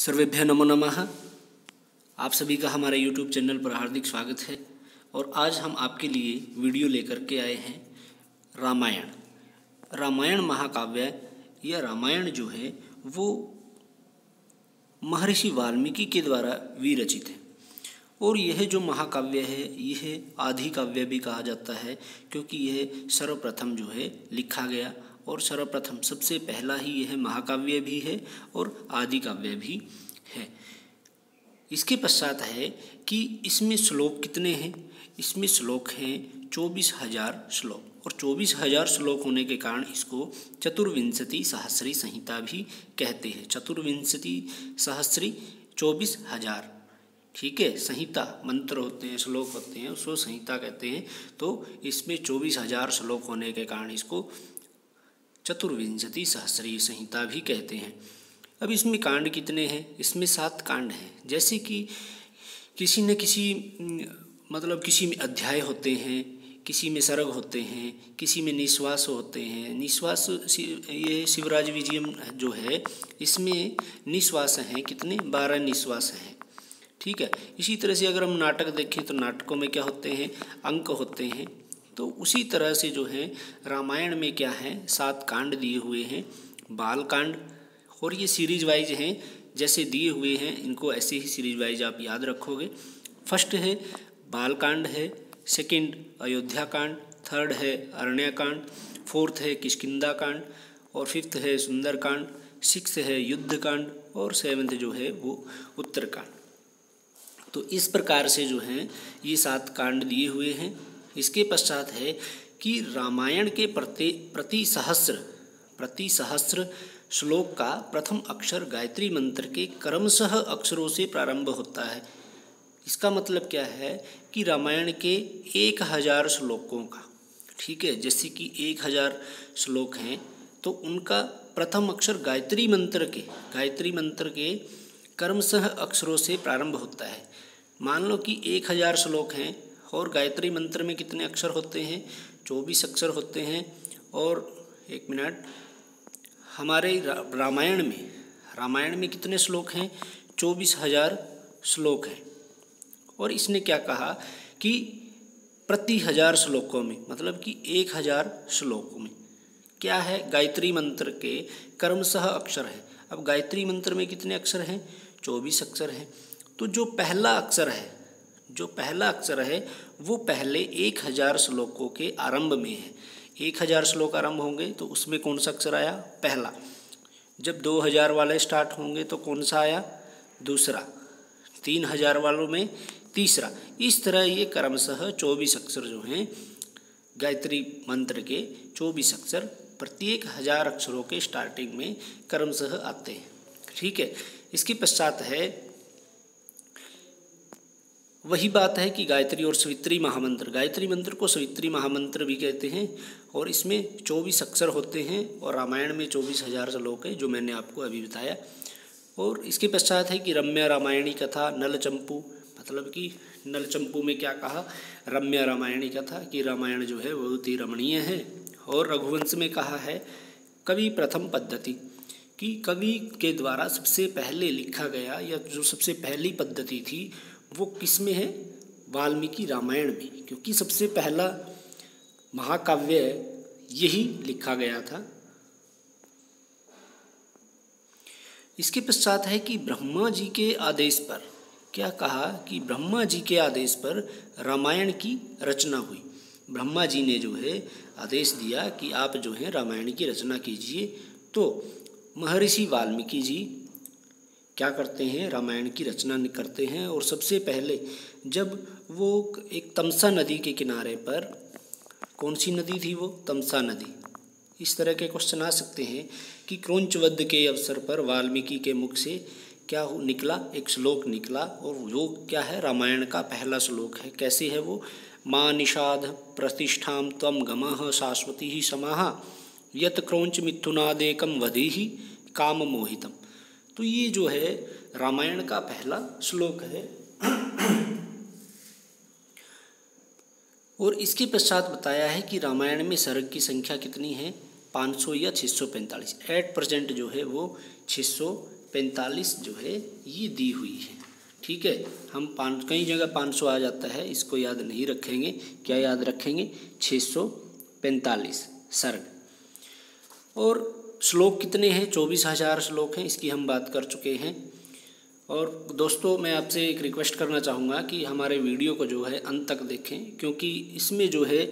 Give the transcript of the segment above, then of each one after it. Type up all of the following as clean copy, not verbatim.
सर्वेभ्य नमो नमः। आप सभी का हमारे YouTube चैनल पर हार्दिक स्वागत है। और आज हम आपके लिए वीडियो लेकर के आए हैं रामायण। रामायण महाकाव्य या रामायण जो है वो महर्षि वाल्मीकि के द्वारा विरचित है। और यह जो महाकाव्य है यह आदि काव्य भी कहा जाता है, क्योंकि यह सर्वप्रथम जो है लिखा गया और सर्वप्रथम सबसे पहला ही यह महाकाव्य भी है और आदि काव्य भी है। इसके पश्चात है कि इसमें श्लोक कितने हैं। इसमें श्लोक हैं 24,000 श्लोक, और 24,000 श्लोक होने के कारण इसको चतुर्विंशति सहस्री संहिता भी कहते हैं। चतुर्विंशति सहस्री 24,000, ठीक है। संहिता मंत्र होते हैं, श्लोक होते हैं, उसको संहिता कहते हैं। तो इसमें 24,000 श्लोक होने के कारण इसको चतुर्विंशति सहस्री संहिता भी कहते हैं। अब इसमें कांड कितने हैं। इसमें 7 कांड हैं। जैसे कि किसी न किसी किसी में अध्याय होते हैं, किसी में सर्ग होते हैं, किसी में निश्वास होते हैं। निश्वास ये शिवराज विजयम जो है इसमें निश्वास हैं कितने, 12 निश्वास हैं, ठीक है। इसी तरह से अगर हम नाटक देखें तो नाटकों में क्या होते हैं, अंक होते हैं। तो उसी तरह से जो है रामायण में क्या है, 7 कांड दिए हुए हैं। बाल कांड, और ये सीरीज वाइज हैं, जैसे दिए हुए हैं इनको ऐसे ही सीरीज वाइज आप याद रखोगे। फर्स्ट है बाल कांड है, सेकंड अयोध्या कांड, थर्ड है अरण्य कांड, फोर्थ है किष्किंधा कांड, और फिफ्थ है सुंदर कांड, सिक्स्थ है युद्ध कांड, और सेवंथ जो है वो उत्तर कांड। तो इस प्रकार से जो है ये 7 कांड दिए हुए हैं। इसके पश्चात है कि रामायण के प्रति सहस्र श्लोक का प्रथम अक्षर गायत्री मंत्र के क्रमशः अक्षरों से प्रारंभ होता है। इसका मतलब क्या है कि रामायण के 1000 श्लोकों का, ठीक है, जैसे कि 1000 श्लोक हैं तो उनका प्रथम अक्षर गायत्री मंत्र के क्रमशः अक्षरों से प्रारंभ होता है। मान लो कि 1000 श्लोक हैं और गायत्री मंत्र में कितने अक्षर होते हैं, 24 अक्षर होते हैं। और एक मिनट, हमारे रामायण में कितने श्लोक हैं, 24,000 श्लोक हैं। और इसने क्या कहा कि प्रति 1000 श्लोकों में, मतलब कि 1000 श्लोकों में क्या है, गायत्री मंत्र के क्रमशः अक्षर है। अब गायत्री मंत्र में कितने अक्षर हैं, 24 अक्षर हैं। तो जो पहला अक्षर है वो पहले 1000 श्लोकों के आरंभ में है। 1000 श्लोक आरंभ होंगे तो उसमें कौन सा अक्षर आया, पहला। जब 2000 वाले स्टार्ट होंगे तो कौन सा आया, दूसरा। 3000 वालों में तीसरा। इस तरह ये क्रमशः 24 अक्षर जो हैं गायत्री मंत्र के 24 अक्षर प्रत्येक 1000 अक्षरों के स्टार्टिंग में क्रमशः आते हैं, ठीक है। इसके पश्चात है, वही बात है कि गायत्री और सवित्री महामंत्र, गायत्री मंत्र को सवित्री महामंत्र भी कहते हैं। और इसमें 24 अक्षर होते हैं और रामायण में 24,000 श्लोक है, जो मैंने आपको अभी बताया। और इसके पश्चात है कि रम्य रामायणी कथा, नल चंपू, मतलब कि नल चंपू में क्या कहा, रम्य रामायणी कथा कि रामायण जो है बहुत ही रमणीय है। और रघुवंश में कहा है कवि प्रथम पद्धति, कि कवि के द्वारा सबसे पहले लिखा गया या जो सबसे पहली पद्धति थी वो किस में है, वाल्मीकि रामायण में, क्योंकि सबसे पहला महाकाव्य यही लिखा गया था। इसके पश्चात है कि ब्रह्मा जी के आदेश पर, क्या कहा कि ब्रह्मा जी के आदेश पर रामायण की रचना हुई। ब्रह्मा जी ने जो है आदेश दिया कि आप जो है रामायण की रचना कीजिए। तो महर्षि वाल्मीकि जी क्या करते हैं, रामायण की रचना करते हैं। और सबसे पहले जब वो एक तमसा नदी के किनारे पर, कौन सी नदी थी वो, तमसा नदी, इस तरह के क्वेश्चन आ सकते हैं कि क्रौंच वध के अवसर पर वाल्मीकि के मुख से क्या निकला, एक श्लोक निकला। और वो क्या है, रामायण का पहला श्लोक है। कैसे है वो, माँ निषाद प्रतिष्ठाम त्वम गमः शाश्वती ही समाहा यत क्रौंच मिथुनादेकम वधीहि काम मोहितम। तो ये जो है रामायण का पहला श्लोक है। और इसके पश्चात बताया है कि रामायण में सर्ग की संख्या कितनी है, 500 या 645। 8% जो है वो 545 जो है ये दी हुई है। ठीक है, हम कई जगह 500 आ जाता है, इसको याद नहीं रखेंगे। क्या याद रखेंगे? 645 सर्ग। और श्लोक कितने हैं? 24,000 श्लोक हैं, इसकी हम बात कर चुके हैं। और दोस्तों मैं आपसे एक रिक्वेस्ट करना चाहूँगा कि हमारे वीडियो को जो है अंत तक देखें, क्योंकि इसमें जो है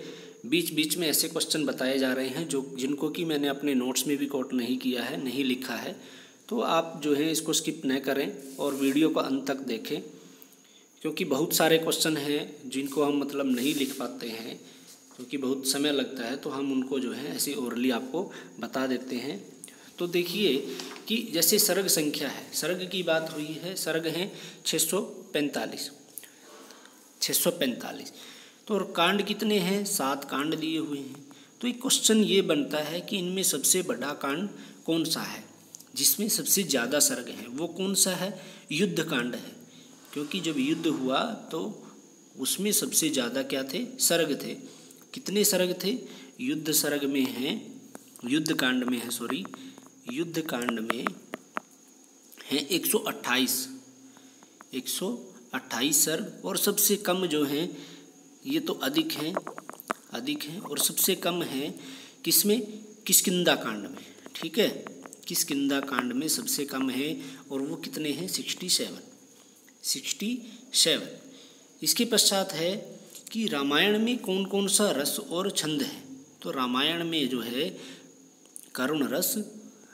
बीच बीच में ऐसे क्वेश्चन बताए जा रहे हैं जिनको कि मैंने अपने नोट्स में भी कोट नहीं किया है, नहीं लिखा है। तो आप जो है इसको स्किप न करें और वीडियो को अंत तक देखें, क्योंकि बहुत सारे क्वेश्चन हैं जिनको हम मतलब नहीं लिख पाते हैं, क्योंकि बहुत समय लगता है, तो हम उनको जो है ऐसे ओरली आपको बता देते हैं। तो देखिए कि जैसे सर्ग संख्या है, सर्ग की बात हुई है, सर्ग हैं 645। तो और कांड कितने हैं? 7 कांड दिए हुए हैं। तो एक क्वेश्चन ये बनता है कि इनमें सबसे बड़ा कांड कौन सा है, जिसमें सबसे ज़्यादा सर्ग हैं? वो कौन सा है? युद्ध कांड है, क्योंकि जब युद्ध हुआ तो उसमें सबसे ज़्यादा क्या थे? सर्ग थे। कितने सर्ग थे? युद्ध सर्ग में हैं, युद्ध कांड में है, सॉरी, युद्ध कांड में हैं 128 सर्ग। और सबसे कम जो हैं, ये तो अधिक हैं, और सबसे कम है किसमें? किष्किंधा कांड में। ठीक है, किष्किंधा कांड में सबसे कम है, और वो कितने हैं? 67। इसके पश्चात है कि रामायण में कौन कौन सा रस और छंद है? तो रामायण में जो है करुण रस,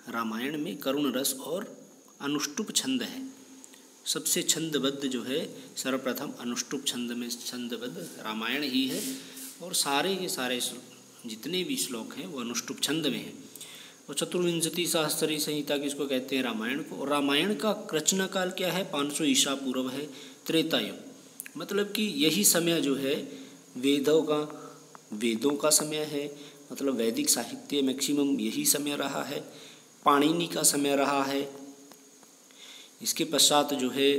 रामायण में करुण रस और अनुष्टुप छंद है। सबसे छंदबद्ध जो है सर्वप्रथम अनुष्टुप छंद में छंदबद्ध रामायण ही है, और सारे के सारे जितने भी श्लोक हैं वो अनुष्टुप छंद में हैं। और चतुर्विंशति सहस्त्री संहिता किसको कहते हैं? रामायण को। और रामायण का रचना काल क्या है? 500 ईसा पूर्व है, त्रेता युग। मतलब कि यही समय जो है वेदों का समय है, मतलब वैदिक साहित्य मैक्सिमम यही समय रहा है, पाणिनि का समय रहा है। इसके पश्चात जो है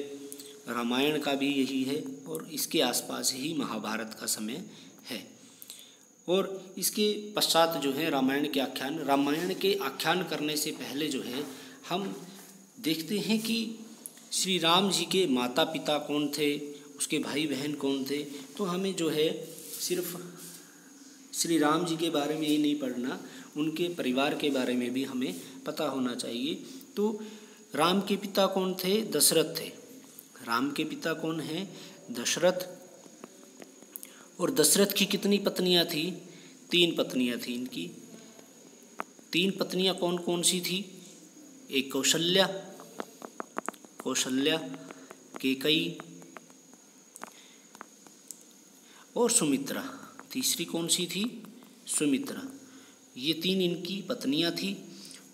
रामायण का भी यही है, और इसके आसपास ही महाभारत का समय है। और इसके पश्चात जो है रामायण के आख्यान करने से पहले जो है हम देखते हैं कि श्री राम जी के माता पिता कौन थे, उसके भाई बहन कौन थे। तो हमें जो है सिर्फ श्री राम जी के बारे में ही नहीं पढ़ना, उनके परिवार के बारे में भी हमें पता होना चाहिए। तो राम के पिता कौन थे? दशरथ थे। राम के पिता कौन हैं? दशरथ। और दशरथ की कितनी पत्नियां थी? 3 पत्नियां थी इनकी। 3 पत्नियां कौन कौन सी थी? एक कौशल्या, कैकेयी और सुमित्रा। तीसरी कौन सी थी? सुमित्रा। ये 3 इनकी पत्नियां थी।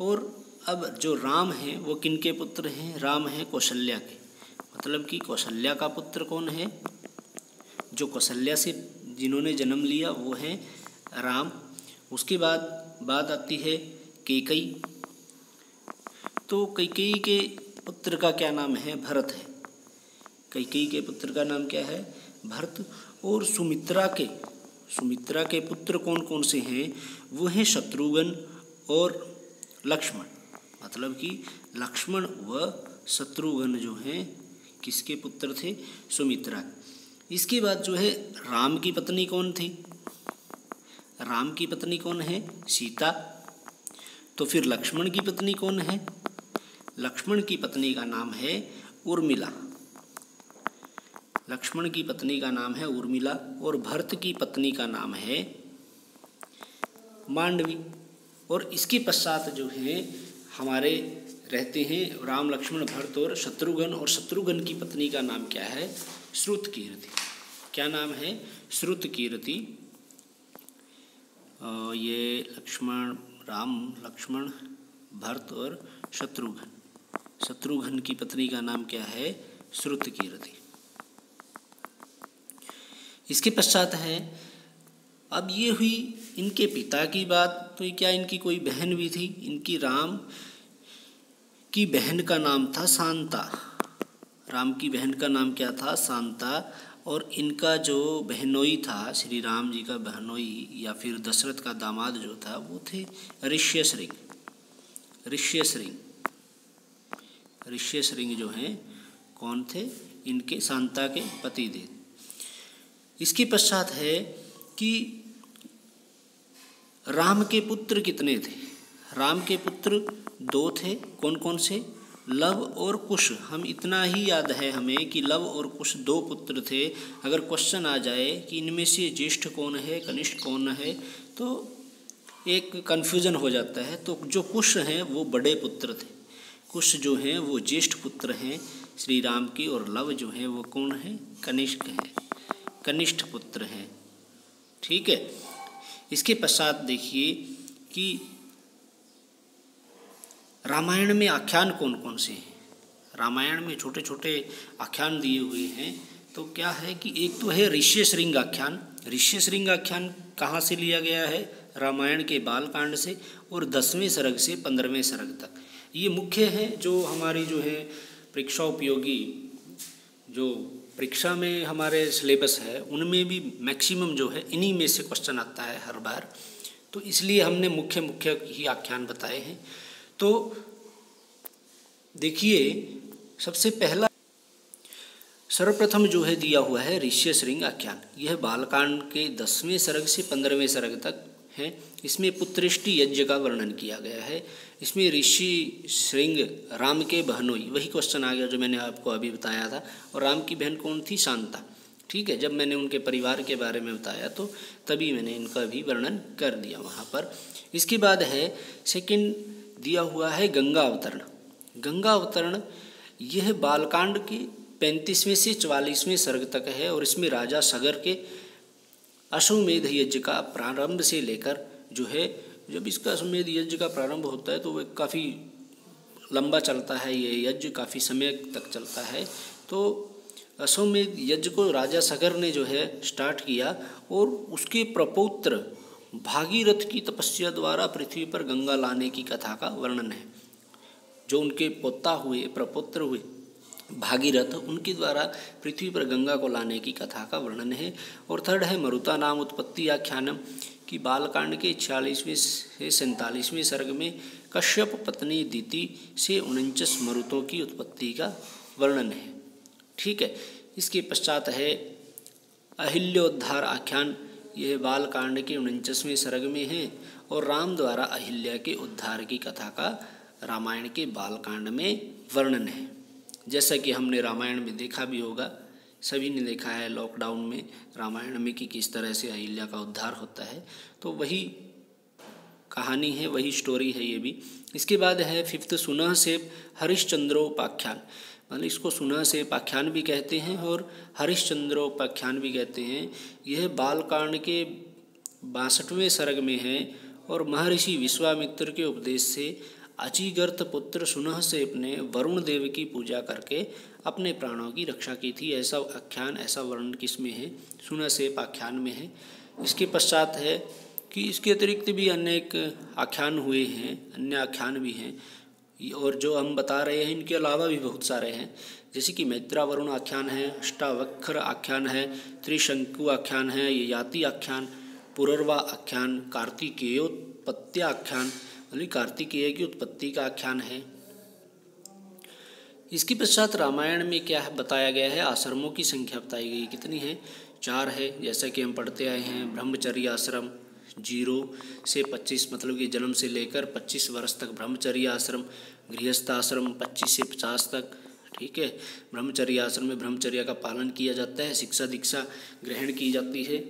और अब जो राम हैं वो किनके पुत्र हैं? राम हैं कौशल्या के। मतलब कि कौशल्या का पुत्र कौन है? जो कौशल्या से जिन्होंने जन्म लिया वो हैं राम। उसके बाद बात आती है कैकेयी। तो कैकेयी के पुत्र का क्या नाम है? भरत है। कैकेयी के पुत्र का नाम क्या है? भरत। और सुमित्रा के पुत्र कौन कौन से हैं? वो हैं शत्रुघ्न और लक्ष्मण। मतलब कि लक्ष्मण व शत्रुघ्न जो हैं किसके पुत्र थे? सुमित्रा। इसके बाद जो है राम की पत्नी कौन थी? राम की पत्नी कौन है? सीता। तो फिर लक्ष्मण की पत्नी कौन है? लक्ष्मण की पत्नी का नाम है उर्मिला। लक्ष्मण की पत्नी का नाम है उर्मिला। और भरत की पत्नी का नाम है मांडवी। और इसके पश्चात जो है हमारे रहते हैं राम, लक्ष्मण, भरत और शत्रुघ्न की पत्नी का नाम क्या है? श्रुतकीर्ति। क्या नाम है? श्रुतकीर्ति। ये राम, लक्ष्मण, भरत और शत्रुघ्न की पत्नी का नाम क्या है? श्रुतकीर्ति। इसके पश्चात है, अब ये हुई इनके पिता की बात। तो क्या इनकी कोई बहन भी थी? इनकी राम की बहन का नाम था शांता। राम की बहन का नाम क्या था? शांता। और इनका जो बहनोई था, श्री राम जी का बहनोई या फिर दशरथ का दामाद जो था वो थे ऋष्यशृंग। ऋष्यशृंग जो हैं कौन थे, इनके शांता के पति थे। इसके पश्चात है कि राम के पुत्र कितने थे। राम के पुत्र 2 थे। कौन कौन से? लव और कुश। हम इतना ही याद है हमें कि लव और कुश 2 पुत्र थे। अगर क्वेश्चन आ जाए कि इनमें से ज्येष्ठ कौन है, कनिष्ठ कौन है, तो एक कन्फ्यूज़न हो जाता है। तो जो कुश हैं वो बड़े पुत्र थे, कुश जो हैं वो ज्येष्ठ पुत्र हैं श्री राम की, और लव जो हैं वो कौन है? कनिष्ठ हैं, कनिष्ठ पुत्र हैं। ठीक है। इसके पश्चात देखिए कि रामायण में आख्यान कौन कौन से हैं। रामायण में छोटे छोटे आख्यान दिए हुए हैं। तो क्या है कि एक तो है ऋष्यशृंग आख्यान। ऋष्यशृंग आख्यान कहाँ से लिया गया है? रामायण के बालकांड से, और 10वें सर्ग से 15वें सर्ग तक। ये मुख्य है जो हमारी जो है परीक्षा उपयोगी, जो परीक्षा में हमारे सिलेबस है उनमें भी मैक्सिमम जो है इन्हीं में से क्वेश्चन आता है हर बार। तो इसलिए हमने मुख्य मुख्य ही आख्यान बताए हैं। तो देखिए सबसे पहला सर्वप्रथम जो है दिया हुआ है ऋष्यशृंग आख्यान। यह बालकांड के 10वें सर्ग से 15वें सर्ग तक है। इसमें पुत्रेष्टि यज्ञ का वर्णन किया गया है। इसमें ऋषि श्रृंग राम के बहनोई, वही क्वेश्चन आ गया जो मैंने आपको अभी बताया था। और राम की बहन कौन थी? शांता। ठीक है। जब मैंने उनके परिवार के बारे में बताया तो तभी मैंने इनका भी वर्णन कर दिया वहाँ पर। इसके बाद है सेकंड दिया हुआ है गंगा अवतरण। गंगा अवतरण यह बालकांड के 35वें से 44वें सर्ग तक है, और इसमें राजा सगर के अश्वमेध यज्ञ का प्रारंभ से लेकर जो है, जब इसका अश्वमेध यज्ञ का प्रारंभ होता है तो वह काफ़ी लंबा चलता है, ये यज्ञ काफ़ी समय तक चलता है। तो अश्वमेध यज्ञ को राजा सगर ने जो है स्टार्ट किया, और उसके प्रपौत्र भागीरथ की तपस्या द्वारा पृथ्वी पर गंगा लाने की कथा का वर्णन है। जो उनके पोता हुए, प्रपौत्र हुए भागीरथ, उनके द्वारा पृथ्वी पर गंगा को लाने की कथा का वर्णन है। और थर्ड है मरुता नाम उत्पत्ति आख्यानम, कि बालकांड के 46वें से 47वें सर्ग में कश्यप पत्नी दिति से 49 मरुतों की उत्पत्ति का वर्णन है। ठीक है। इसके पश्चात है अहिल्योद्धार आख्यान। यह बालकांड के 49वें सर्ग में है, और राम द्वारा अहिल्या के उद्धार की कथा का रामायण के बालकांड में वर्णन है। जैसा कि हमने रामायण में देखा भी होगा, सभी ने देखा है लॉकडाउन में रामायण में कि किस तरह से अहिल्या का उद्धार होता है। तो वही कहानी है, वही स्टोरी है ये भी। इसके बाद है 5th सुनह सेप हरिश्चंद्रोपाख्यान। मतलब इसको सुनह सेप आख्यान भी कहते हैं और हरिश्चंद्रोपाख्यान भी कहते हैं। यह बालकांड के 62वें सर्ग में है, और महर्षि विश्वामित्र के उपदेश से अचिगर्त पुत्र सुनह सेप ने वरुण देव की पूजा करके अपने प्राणों की रक्षा की थी। ऐसा आख्यान, ऐसा वर्णन किसमें है? सुनह सेप आख्यान में है। इसके पश्चात है कि इसके अतिरिक्त भी अनेक आख्यान हुए हैं, अन्य आख्यान भी हैं, और जो हम बता रहे हैं इनके अलावा भी बहुत सारे हैं। जैसे कि मैत्रावरुण आख्यान है, अष्टावक्र आख्यान है, त्रिशंकु आख्यान है, ययाति आख्यान, पुरर्वा आख्यान, कार्तिकेयोत्पत्ति आख्यान, मतलब कार्तिकेय की उत्पत्ति का आख्यान है। इसके पश्चात रामायण में क्या है बताया गया है? आश्रमों की संख्या बताई गई। कितनी है? 4 है। जैसा कि हम पढ़ते आए हैं, ब्रह्मचर्य आश्रम 0 से 25, मतलब कि जन्म से लेकर 25 वर्ष तक ब्रह्मचर्य आश्रम, गृहस्थ आश्रम 25 से 50 तक। ठीक है। ब्रह्मचर्य आश्रम में ब्रह्मचर्य का पालन किया जाता है, शिक्षा दीक्षा ग्रहण की जाती है।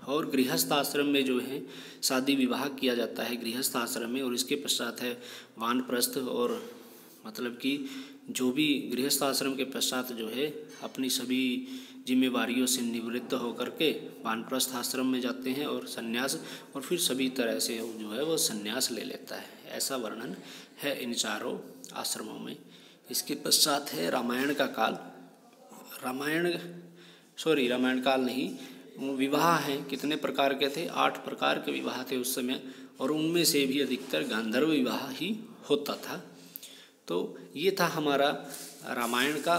और गृहस्थ आश्रम में जो है शादी विवाह किया जाता है गृहस्थ आश्रम में। और इसके पश्चात है वानप्रस्थ, और मतलब कि जो भी गृहस्थ आश्रम के पश्चात जो है अपनी सभी जिम्मेवारियों से निवृत्त होकर के वानप्रस्थ आश्रम में जाते हैं और संन्यास, और फिर सभी तरह से जो है वो संन्यास ले लेता है। ऐसा वर्णन है इन चारों आश्रमों में। इसके पश्चात है रामायण का काल। रामायण काल नहीं, विवाह हैं। कितने प्रकार के थे? 8 प्रकार के विवाह थे उस समय, और उनमें से भी अधिकतर गांधर्व विवाह ही होता था। तो ये था हमारा रामायण का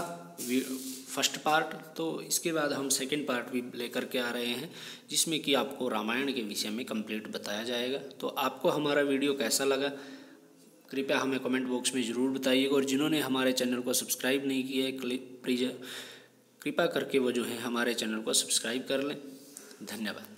फर्स्ट पार्ट। तो इसके बाद हम सेकंड पार्ट भी लेकर के आ रहे हैं, जिसमें कि आपको रामायण के विषय में कंप्लीट बताया जाएगा। तो आपको हमारा वीडियो कैसा लगा कृपया हमें कमेंट बॉक्स में ज़रूर बताइएगा। और जिन्होंने हमारे चैनल को सब्सक्राइब नहीं किया है, प्लीज़ कृपा करके वो जो है हमारे चैनल को सब्सक्राइब कर लें। धन्यवाद।